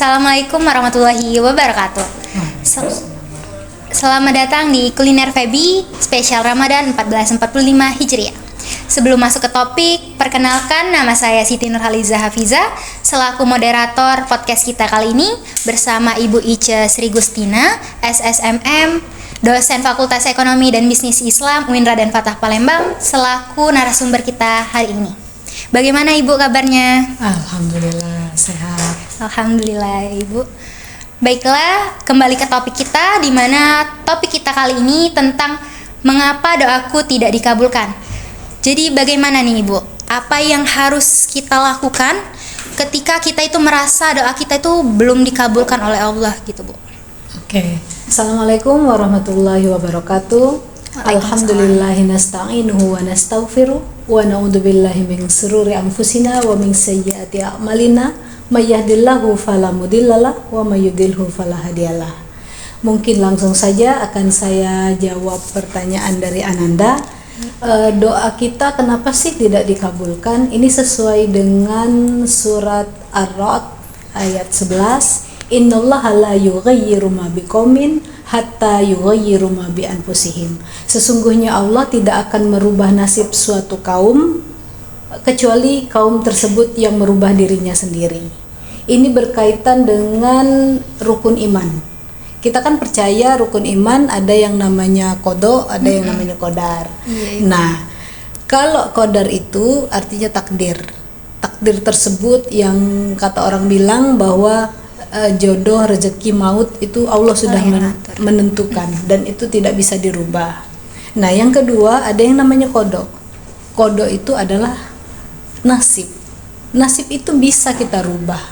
Assalamualaikum warahmatullahi wabarakatuh. Selamat datang di Kuliner Febi spesial Ramadan 1445 Hijriah. Sebelum masuk ke topik, perkenalkan nama saya Siti Nurhaliza Hafiza selaku moderator podcast kita kali ini bersama Ibu Ice Sri Gustina, SSMM, dosen Fakultas Ekonomi dan Bisnis Islam UIN Raden Fatah Palembang selaku narasumber kita hari ini. Bagaimana Ibu kabarnya? Alhamdulillah sehat. Alhamdulillah Ibu. Baiklah, kembali ke topik kita, di mana topik kita kali ini tentang mengapa doaku tidak dikabulkan. Jadi bagaimana nih Ibu? Apa yang harus kita lakukan ketika kita itu merasa doa kita itu belum dikabulkan oleh Allah gitu Bu? Oke. Assalamualaikum warahmatullahi wabarakatuh. Alhamdulillahi nasta'inuhu wa nastaghfiruh wa na'udzubillahi min shururi anfusina wa min sayyiati a'malina may yahdihillahu fala mudhillalah wa may yudhlilhu fala hadiyalah. Mungkin langsung saja akan saya jawab pertanyaan dari Ananda. Doa kita kenapa sih tidak dikabulkan? Ini sesuai dengan surat Ar-Ra'd ayat 11. Innallaha la yughayyiru ma biqaumin hatta yughayyiru ma bi anfusihim. Sesungguhnya Allah tidak akan merubah nasib suatu kaum kecuali kaum tersebut yang merubah dirinya sendiri. Ini berkaitan dengan rukun iman. Kita kan percaya rukun iman ada yang namanya qada, ada yang namanya qadar. Nah, kalau qadar itu artinya takdir. Takdir tersebut yang kata orang bilang bahwa jodoh, rezeki, maut itu Allah sudah menentukan dan itu tidak bisa dirubah. Nah, yang kedua ada yang namanya qada. Qada itu adalah nasib. Nasib itu bisa kita rubah.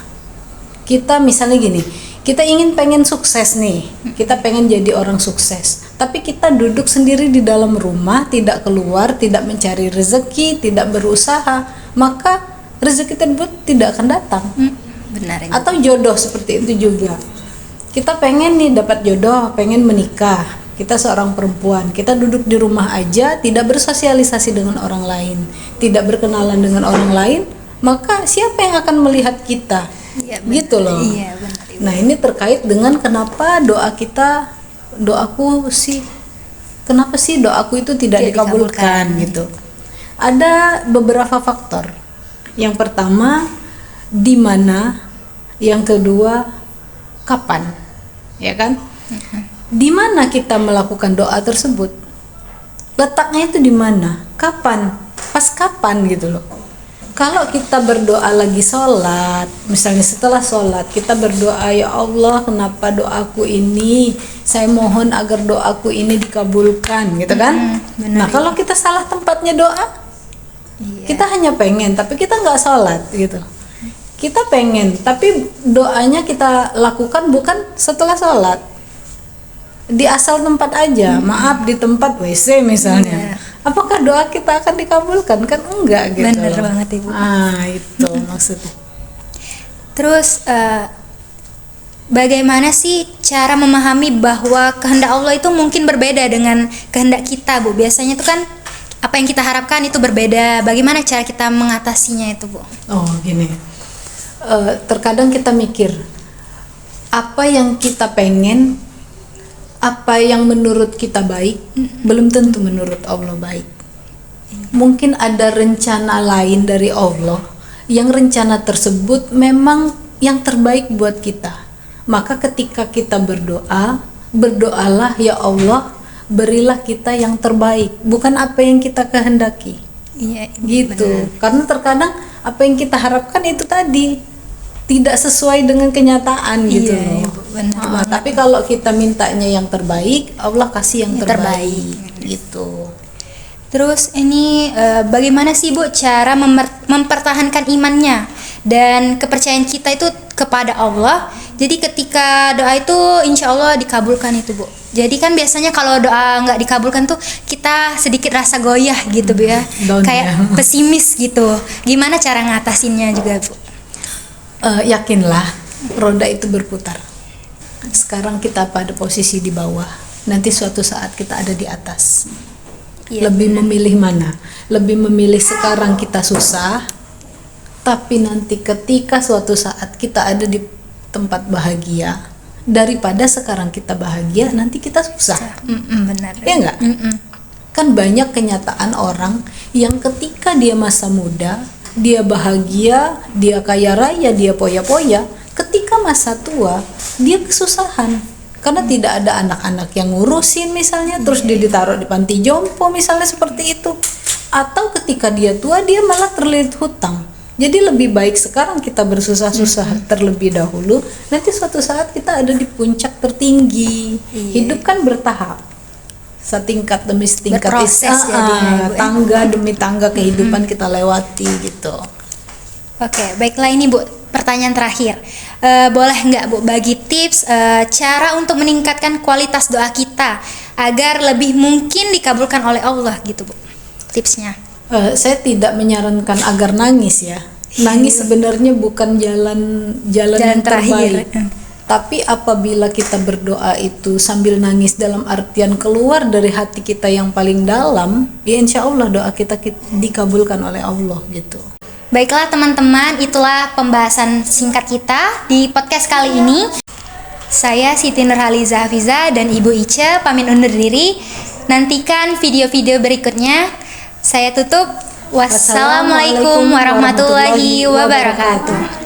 Kita misalnya gini, kita pengen sukses nih, kita pengen jadi orang sukses, tapi kita duduk sendiri di dalam rumah, tidak keluar, tidak mencari rezeki, tidak berusaha, maka rezeki tersebut tidak akan datang. Benar. Atau jodoh seperti itu juga. Kita pengen nih dapat jodoh, pengen menikah. Kita seorang perempuan, kita duduk di rumah aja, tidak bersosialisasi dengan orang lain, tidak berkenalan dengan orang lain, maka siapa yang akan melihat kita? Ya, gitu loh. Iya, benar. Nah, ini terkait dengan kenapa doaku sih itu tidak dikabulkan gitu. Ada beberapa faktor. Yang pertama, di mana, yang kedua kapan, ya kan? Di mana kita melakukan doa tersebut? Letaknya itu di mana? Kapan? Pas kapan gitu loh. Kalau kita berdoa lagi sholat, misalnya setelah sholat kita berdoa, ya Allah kenapa doaku ini, saya mohon agar doaku ini dikabulkan gitu kan? Nah, kalau kita salah tempatnya doa, kita hanya pengen tapi kita nggak sholat gitu. Kita pengen, tapi doanya kita lakukan bukan setelah sholat, di asal tempat aja, maaf di tempat WC misalnya. Apakah doa kita akan dikabulkan? Kan enggak gitu. Bener banget Ibu. Itu maksudnya. Terus bagaimana sih cara memahami bahwa kehendak Allah itu mungkin berbeda dengan kehendak kita Bu? Biasanya itu kan apa yang kita harapkan itu berbeda. Bagaimana cara kita mengatasinya itu Bu? Oh gini. Terkadang kita mikir apa yang kita pengen, apa yang menurut kita baik, belum tentu menurut Allah baik. Mungkin ada rencana lain dari Allah yang rencana tersebut memang yang terbaik buat kita. Maka ketika kita berdoalah, ya Allah berilah kita yang terbaik, bukan apa yang kita kehendaki. Iya, gitu. Benar. Karena terkadang apa yang kita harapkan itu tadi tidak sesuai dengan kenyataan gitu loh. Benar. Tapi kalau kita mintanya yang terbaik, Allah kasih yang terbaik gitu. Terus ini bagaimana sih Bu cara mempertahankan imannya dan kepercayaan kita itu kepada Allah? Jadi ketika doa itu insya Allah dikabulkan itu Bu. Jadi kan biasanya kalau doa nggak dikabulkan tuh kita sedikit rasa goyah gitu Bu ya, kayak pesimis gitu. Gimana cara ngatasinnya juga Bu? Yakinlah roda itu berputar. Sekarang kita pada posisi di bawah, nanti suatu saat kita ada di atas. Lebih memilih mana? Lebih memilih sekarang kita susah, tapi nanti ketika suatu saat kita ada di tempat bahagia daripada sekarang kita bahagia nanti kita susah. Benar. Ya enggak? Kan banyak kenyataan orang yang ketika dia masa muda, dia bahagia, dia kaya raya, dia poya-poya, ketika masa tua dia kesusahan karena tidak ada anak-anak yang ngurusin misalnya, terus dia ditaruh di panti jompo misalnya seperti itu, atau ketika dia tua dia malah terlilit hutang. Jadi lebih baik sekarang kita bersusah-susah terlebih dahulu, nanti suatu saat kita ada di puncak tertinggi. Hidup kan bertahap, setingkat demi setingkat, berproses jadinya, Bu, tangga demi tangga kehidupan kita lewati gitu. Oke, baiklah, ini Bu, pertanyaan terakhir. Boleh nggak Bu bagi tips cara untuk meningkatkan kualitas doa kita agar lebih mungkin dikabulkan oleh Allah gitu Bu, tipsnya? Saya tidak menyarankan agar nangis ya. Nangis sebenarnya bukan jalan yang terakhir. terbaik. Tapi apabila kita berdoa itu sambil nangis dalam artian keluar dari hati kita yang paling dalam, ya insya Allah doa kita dikabulkan oleh Allah gitu. Baiklah teman-teman, itulah pembahasan singkat kita di podcast kali ini. Saya Siti Nurhaliza Hafiza dan Ibu Ica pamit undur diri. Nantikan video-video berikutnya. Saya tutup. Wassalamualaikum warahmatullahi wabarakatuh.